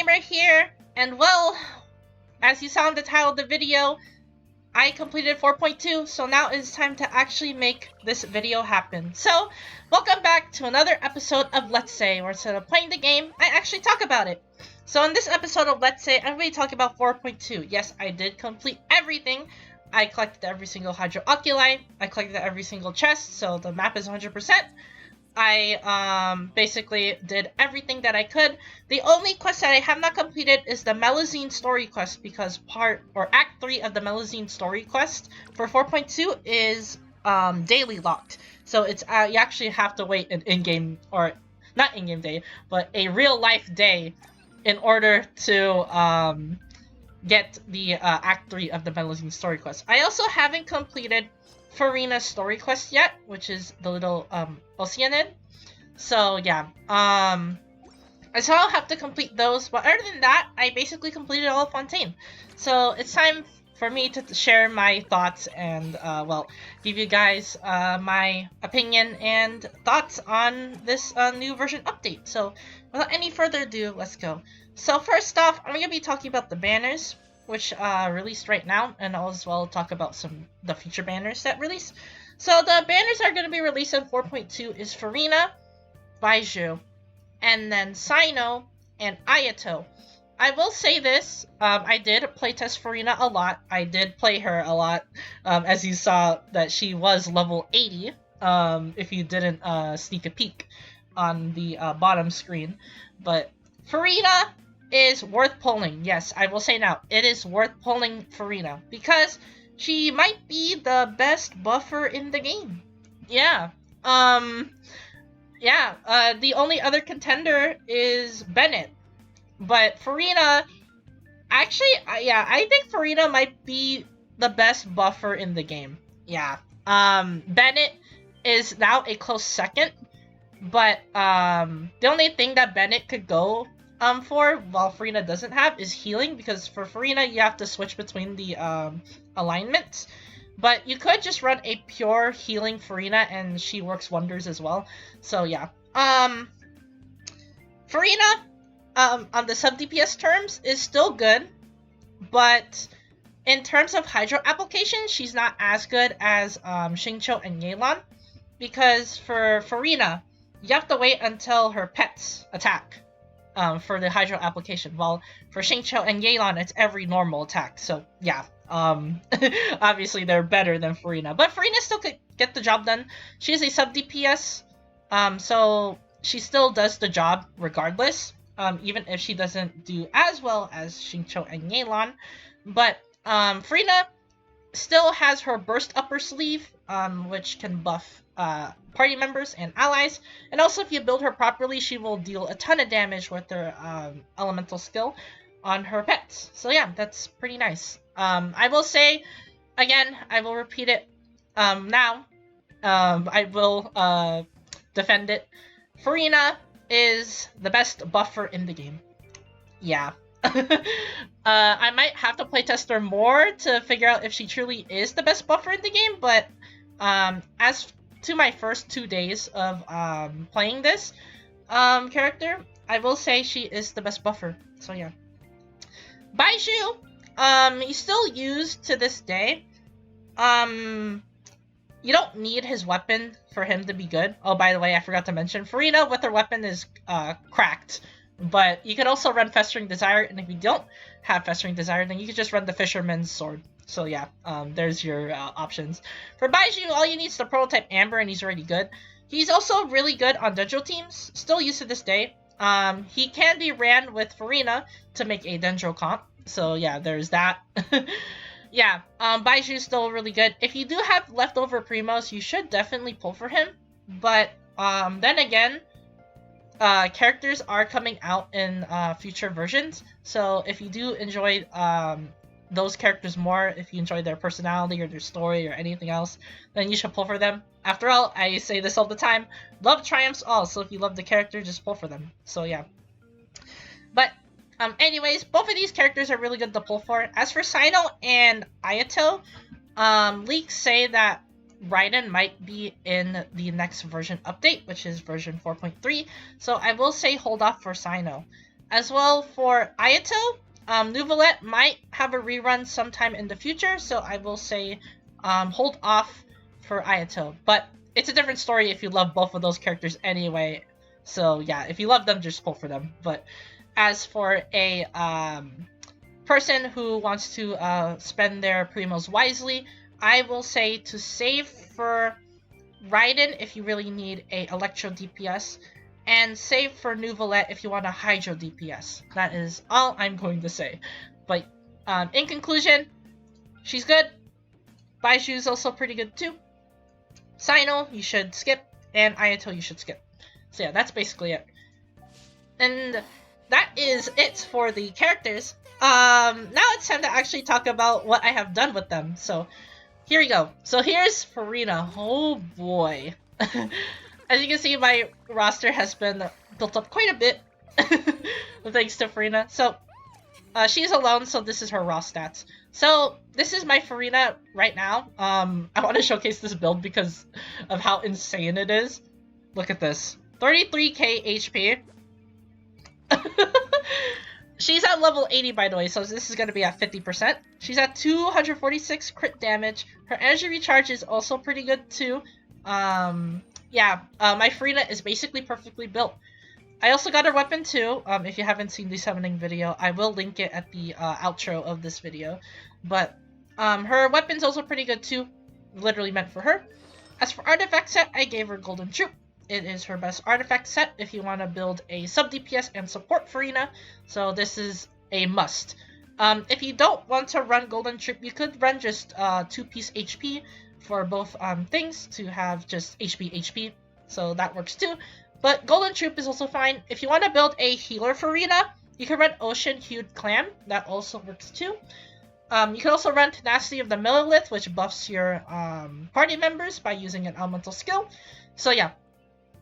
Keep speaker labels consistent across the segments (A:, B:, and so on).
A: Gamer here, and well, as you saw in the title of the video, I completed 4.2, so now it's time to actually make this video happen. So, welcome back to another episode of Let's Say, where instead of playing the game, I actually talk about it. So in this episode of Let's Say, I'm going to talk about 4.2. Yes, I did complete everything. I collected every single Hydro Oculi, I collected every single chest, so the map is 100%. I basically did everything that I could. The only quest that I have not completed is the Melazine story quest, because Act 3 of the Melazine story quest for 4.2 is daily locked. So it's you actually have to wait an in-game, or not in-game day, but a real life day in order to get the Act 3 of the Melazine story quest. I also haven't completed Furina's story quest yet, which is the little Oceanid. So yeah, I still have to complete those, but other than that, I basically completed all of Fontaine. So it's time for me to share my thoughts and well, give you guys my opinion and thoughts on this new version update. So without any further ado, let's go. So first off, I'm going to be talking about the banners, which released right now, and I'll as well talk about the future banners that release. So the banners that are going to be released in 4.2 is Furina, Baiju, and then Sino and Ayato. I will say this, I did playtest Furina a lot. I did play her a lot, as you saw that she was level 80, if you didn't sneak a peek on the bottom screen. But Furina is worth pulling. Yes, I will say now, it is worth pulling Furina, because she might be the best buffer in the game. Yeah. The only other contender is Bennett. But Furina, actually, I think Furina might be the best buffer in the game. Yeah. Bennett is now a close second, but the only thing that Bennett could go for, while Furina doesn't have, is healing, because for Furina you have to switch between the alignments. But you could just run a pure healing Furina and she works wonders as well. So yeah. Furina, on the sub DPS terms, is still good, but in terms of Hydro application, she's not as good as Xingqiu and Yelan, because for Furina, you have to wait until her pets attack for the Hydro application, while for Xingqiu and Yelan, it's every normal attack. So yeah, obviously they're better than Furina, but Furina still could get the job done. She is a sub DPS, so she still does the job regardless, even if she doesn't do as well as Xingqiu and Yelan. But Furina still has her burst upper sleeve, which can buff party members and allies, and also if you build her properly, she will deal a ton of damage with her elemental skill on her pets. So yeah, that's pretty nice. I will say, again, I will repeat it now, I will defend it. Furina is the best buffer in the game. Yeah. I might have to playtest her more to figure out if she truly is the best buffer in the game, but as to my first 2 days of playing this character, I will say she is the best buffer. So yeah. Baiju, he's still used to this day. You don't need his weapon for him to be good. Oh, by the way, I forgot to mention, Furina with her weapon is cracked. But you can also run Festering Desire, and if you don't have Festering Desire, then you can just run the Fisherman's Sword. So yeah, there's your options. For Baiju, all you need is the Prototype Amber, and he's already good. He's also really good on Dendro teams, still used to this day. He can be ran with Furina to make a Dendro comp. So yeah, there's that. Yeah, Baiju is still really good. If you do have leftover Primos, you should definitely pull for him. But then again, characters are coming out in future versions, so if you do enjoy those characters more, if you enjoy their personality or their story or anything else, then you should pull for them. After all, I say this all the time, love triumphs all, so if you love the character, just pull for them. So yeah. But anyways, both of these characters are really good to pull for. As for Sino and Ayato, leaks say that Raiden might be in the next version update, which is version 4.3, so I will say hold off for Sino. As well for Ayato, Nuvolette might have a rerun sometime in the future, so I will say hold off for Ayato. But it's a different story if you love both of those characters anyway. So yeah, if you love them, just pull for them. But as for a person who wants to spend their primos wisely, I will say to save for Raiden if you really need a Electro DPS, and save for Nuvolette if you want a Hydro DPS. That is all I'm going to say. But in conclusion, she's good. Baizhu is also pretty good too. Sino, you should skip, and Ayato, you should skip. So yeah, that's basically it. And that is it for the characters. Now it's time to actually talk about what I have done with them. So here we go. So here's Furina. Oh boy. As you can see, my roster has been built up quite a bit thanks to Furina. So she's alone, so this is her raw stats. So this is my Furina right now. I want to showcase this build because of how insane it is. Look at this. 33k HP. She's at level 80, by the way, so this is going to be at 50%. She's at 246 crit damage. Her energy recharge is also pretty good, too. My Furina is basically perfectly built. I also got her weapon, too. If you haven't seen the summoning video, I will link it at the outro of this video. But her weapon's also pretty good, too. Literally meant for her. As for artifact set, I gave her Golden Troop. It is her best artifact set if you want to build a sub DPS and support Furina, so this is a must. If you don't want to run Golden Troop, you could run just 2-piece HP for both things to have just HP, so that works too. But Golden Troop is also fine. If you want to build a healer Furina, you can run Ocean Hued Clam, that also works too. You can also run Tenacity of the Millilith, which buffs your party members by using an elemental skill. So yeah.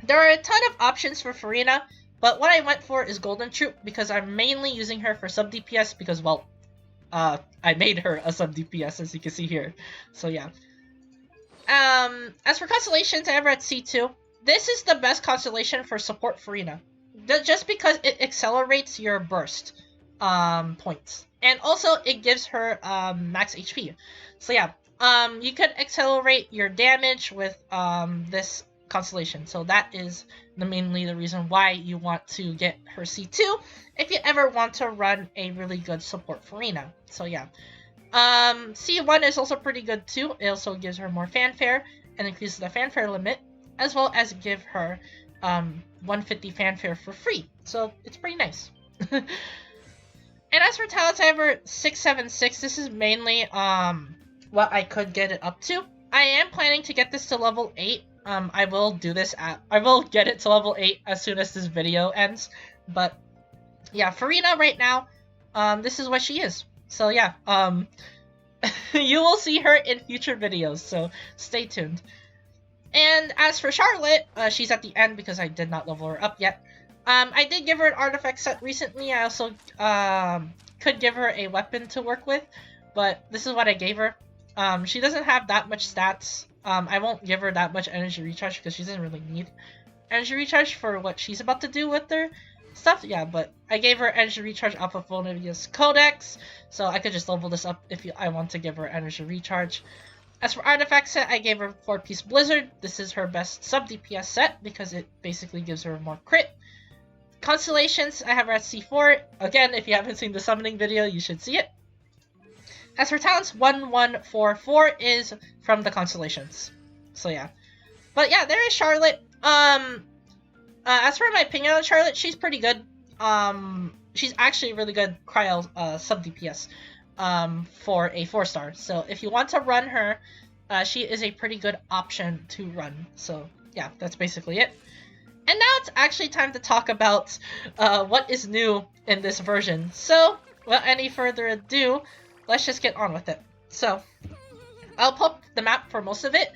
A: There are a ton of options for Furina, but what I went for is Golden Troop because I'm mainly using her for sub DPS because, well, I made her a sub DPS as you can see here. So yeah. As for constellations, I have her at C2. This is the best constellation for support Furina, just because it accelerates your burst points, and also it gives her max HP. So yeah, you could accelerate your damage with this constellation, so that is mainly the reason why you want to get her C2 if you ever want to run a really good support Furina. So yeah, C1 is also pretty good too. It also gives her more fanfare and increases the fanfare limit, as well as give her 150 fanfare for free, so it's pretty nice. And as for talents, I have her 676. This is mainly what I could get it up to. I am planning to get this to level 8. I will get it to level 8 as soon as this video ends. But yeah, Furina right now, this is what she is. So yeah, you will see her in future videos, so stay tuned. And as for Charlotte, she's at the end because I did not level her up yet. I did give her an artifact set recently. I also could give her a weapon to work with, but this is what I gave her. She doesn't have that much stats. I won't give her that much energy recharge because she doesn't really need energy recharge for what she's about to do with her stuff. Yeah, but I gave her energy recharge off of Volnivia's Codex, so I could just level this up if I want to give her energy recharge. As for artifact set, I gave her 4-piece Blizzard. This is her best sub DPS set because it basically gives her more crit. Constellations, I have her at C4. Again, if you haven't seen the summoning video, you should see it. As for talents, 1144 is from the constellations. So yeah. But yeah, there is Charlotte. As for my opinion on Charlotte, she's pretty good. She's actually really good cryo sub DPS for a 4-star. So if you want to run her, she is a pretty good option to run. So yeah, that's basically it. And now it's actually time to talk about what is new in this version. So without any further ado, let's just get on with it. So, I'll pop the map for most of it.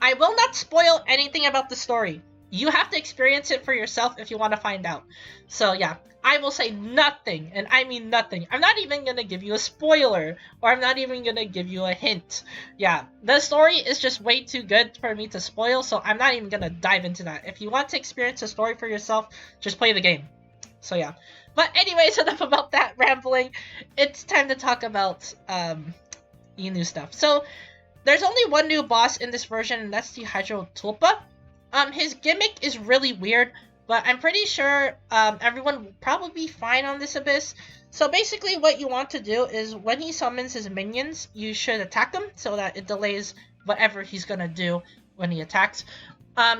A: I will not spoil anything about the story. You have to experience it for yourself if you want to find out. So yeah, I will say nothing, and I mean nothing. I'm not even going to give you a spoiler, or I'm not even going to give you a hint. Yeah, the story is just way too good for me to spoil, so I'm not even going to dive into that. If you want to experience the story for yourself, just play the game. So yeah. But anyways, enough about that rambling. It's time to talk about new stuff. So there's only one new boss in this version, and that's the Hydro Tulpa. His gimmick is really weird, but I'm pretty sure everyone will probably be fine on this abyss. So basically what you want to do is when he summons his minions, you should attack him so that it delays whatever he's gonna do when he attacks.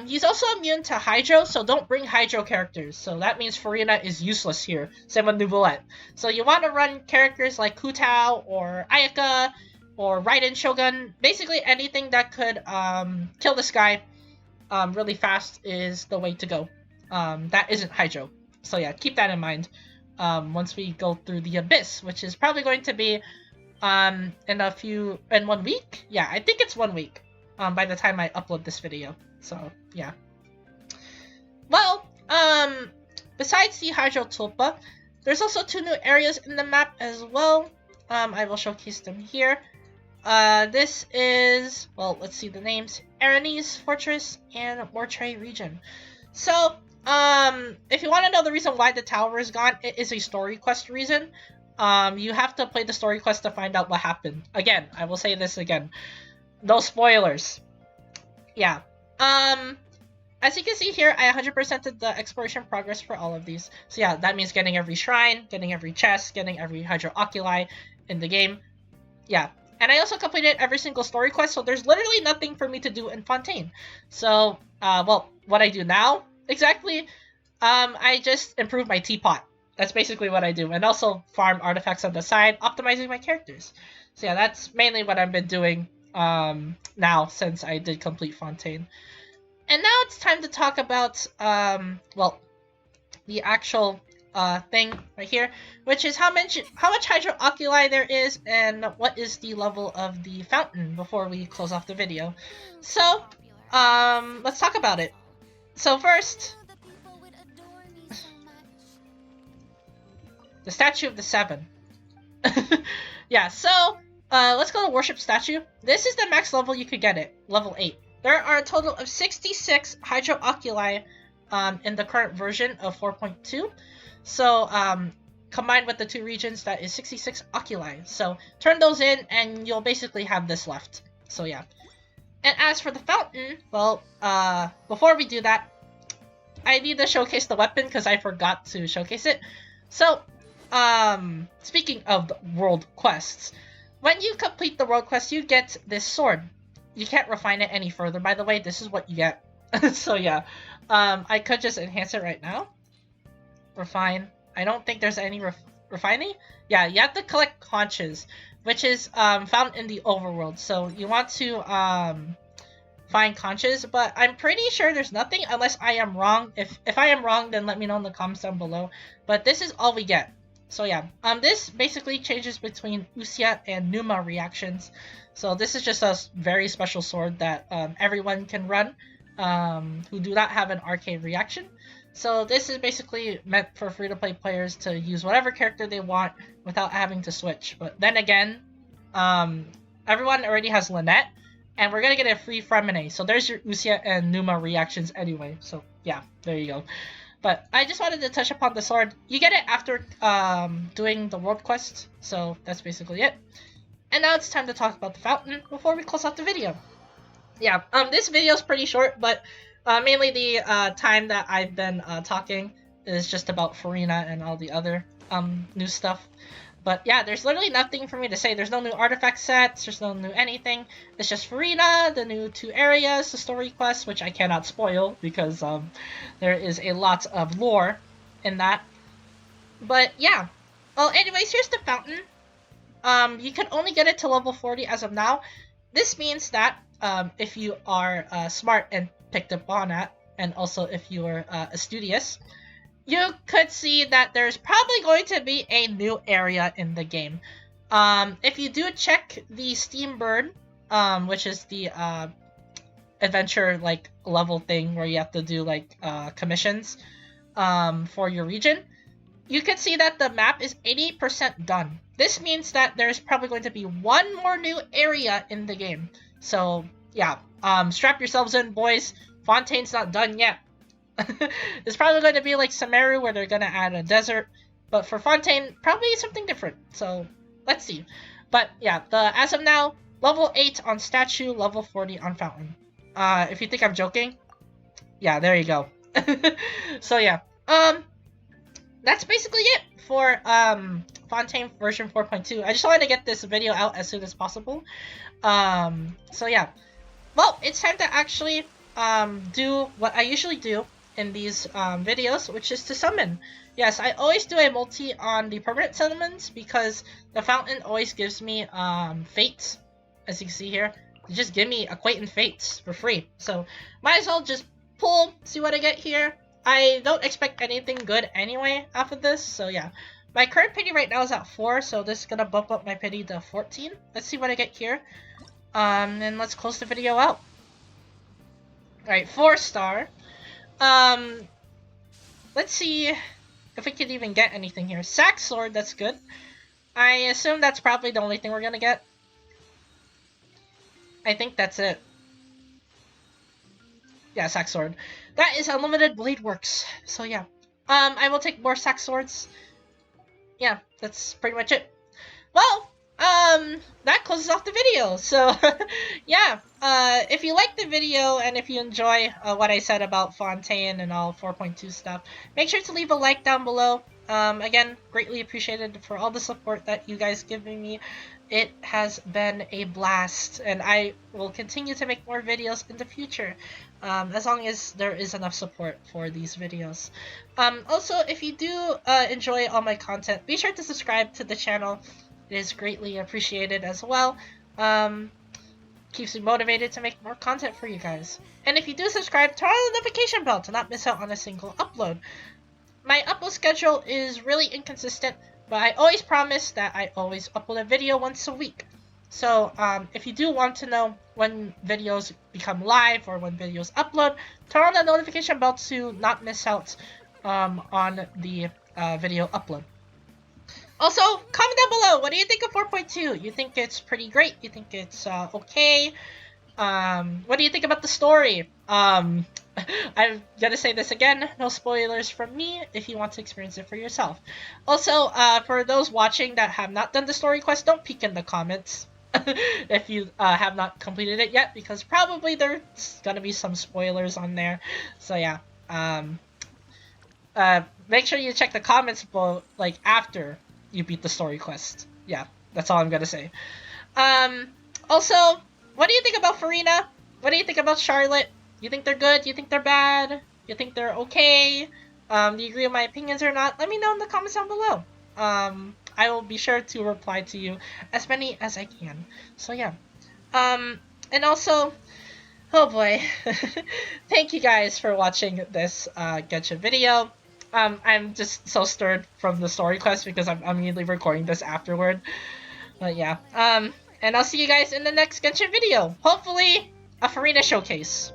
A: He's also immune to Hydro, so don't bring Hydro characters. So that means Furina is useless here. Same with Nuvolette. So you want to run characters like Hu-Tao or Ayaka or Raiden Shogun. Basically anything that could kill this guy really fast is the way to go. That isn't Hydro. So yeah, keep that in mind once we go through the Abyss, which is probably going to be in 1 week? Yeah, I think it's 1 week by the time I upload this video. So, yeah. Well, besides the Hydro Tulpa, there's also 2 new areas in the map as well. I will showcase them here. This is, well, let's see the names. Aranese Fortress and Mortray Region. So, if you want to know the reason why the tower is gone, it is a story quest reason. You have to play the story quest to find out what happened. Again, I will say this again. No spoilers. Yeah. As you can see here, I 100%ed the exploration progress for all of these. So yeah, that means getting every shrine, getting every chest, getting every Hydro Oculi in the game. Yeah. And I also completed every single story quest, so there's literally nothing for me to do in Fontaine. So, well, what I do now, exactly, I just improve my teapot. That's basically what I do. And also farm artifacts on the side, optimizing my characters. So yeah, that's mainly what I've been doing now since I did complete Fontaine. And now it's time to talk about, well, the actual thing right here, which is how much Hydro Oculi there is and what is the level of the fountain before we close off the video. So, let's talk about it. So first, the Statue of the Seven. Yeah, so, let's go to Worship Statue. This is the max level you could get it, level 8. There are a total of 66 Hydro Oculi in the current version of 4.2. So, combined with the 2 regions, that is 66 Oculi. So, turn those in and you'll basically have this left. So, yeah. And as for the fountain, well, before we do that, I need to showcase the weapon because I forgot to showcase it. So, speaking of the world quests, when you complete the world quest, you get this sword. You can't refine it any further, by the way. This is what you get. So yeah, I could just enhance it right now. Refine. I don't think there's any refining. Yeah, you have to collect conches, which is found in the overworld. So you want to find conches, but I'm pretty sure there's nothing unless I am wrong. If I am wrong, then let me know in the comments down below. But this is all we get. So yeah, this basically changes between Usia and Numa reactions. So this is just a very special sword that everyone can run who do not have an arcade reaction. So this is basically meant for free-to-play players to use whatever character they want without having to switch. But then again, everyone already has Lynette, and we're going to get a free Fremine. So there's your Usia and Numa reactions anyway. So yeah, there you go. But I just wanted to touch upon the sword. You get it after doing the world quest. So that's basically it. And now it's time to talk about the fountain before we close out the video. Yeah, this video is pretty short, but mainly the time that I've been talking is just about Furina and all the other new stuff. But yeah, there's literally nothing for me to say. There's no new artifact sets, there's no new anything. It's just Furina, the new 2 areas, the story quests, which I cannot spoil because there is a lot of lore in that. But yeah. Well, anyways, here's the fountain. You can only get it to level 40 as of now. This means that if you are smart and picked up on that, and also if you are studious, you could see that there's probably going to be a new area in the game. If you do check the Steam Bird, which is the adventure like level thing where you have to do like commissions for your region, you can see that the map is 80% done. This means that there's probably going to be 1 more new area in the game. So yeah, strap yourselves in, boys. Fontaine's not done yet. It's probably going to be like Sumeru, where they're going to add a desert. But for Fontaine, probably something different. So let's see. But yeah, as of now, level 8 on statue, level 40 on fountain. If you think I'm joking, yeah, there you go. So yeah, that's basically it for Fontaine version 4.2. I just wanted to get this video out as soon as possible. So yeah, well, it's time to actually do what I usually do in these videos, which is to summon. Yes, I always do a multi on the permanent summons because the fountain always gives me fates, as you can see here. They just give me Acquaintant fates for free, so might as well just pull, see what I get here. I don't expect anything good anyway off of this, so yeah. My current pity right now is at 4, so this is gonna bump up my pity to 14. Let's see what I get here. And let's close the video out. Alright, 4-star. Let's see if we can even get anything here. Sack Sword, that's good. I assume that's probably the only thing we're gonna get. I think that's it. Yeah, Sack Sword. That is unlimited blade works. So yeah. I will take more Sack Swords. Yeah, that's pretty much it. Well, that closes off the video. So, yeah, if you like the video and if you enjoy what I said about Fontaine and all 4.2 stuff, make sure to leave a like down below. Again, greatly appreciated for all the support that you guys giving me. It has been a blast, and I will continue to make more videos in the future, as long as there is enough support for these videos. Also, if you do enjoy all my content, be sure to subscribe to the channel. It is greatly appreciated as well. Keeps me motivated to make more content for you guys. And if you do subscribe, turn on the notification bell to not miss out on a single upload. My upload schedule is really inconsistent, but I always promise that I always upload a video once a week. So if you do want to know when videos become live or when videos upload, turn on the notification bell to not miss out on the video upload. Also, comment down below, what do you think of 4.2? You think it's pretty great? You think it's okay? What do you think about the story? I'm gonna say this again, no spoilers from me if you want to experience it for yourself. Also, for those watching that have not done the story quest, don't peek in the comments if you have not completed it yet, because probably there's gonna be some spoilers on there. So yeah, make sure you check the comments below, like, after you beat the story quest. Yeah, that's all I'm gonna say. Also, what do you think about Furina? What do you think about Charlotte? You think they're good? You think they're bad? You think they're okay? Do you agree with my opinions or not? Let me know in the comments down below. I will be sure to reply to you as many as I can. So yeah. And also, oh boy, thank you guys for watching this Genshin video. I'm just so stirred from the story quest because I'm immediately recording this afterward. But yeah, and I'll see you guys in the next Genshin video. Hopefully, a Furina showcase.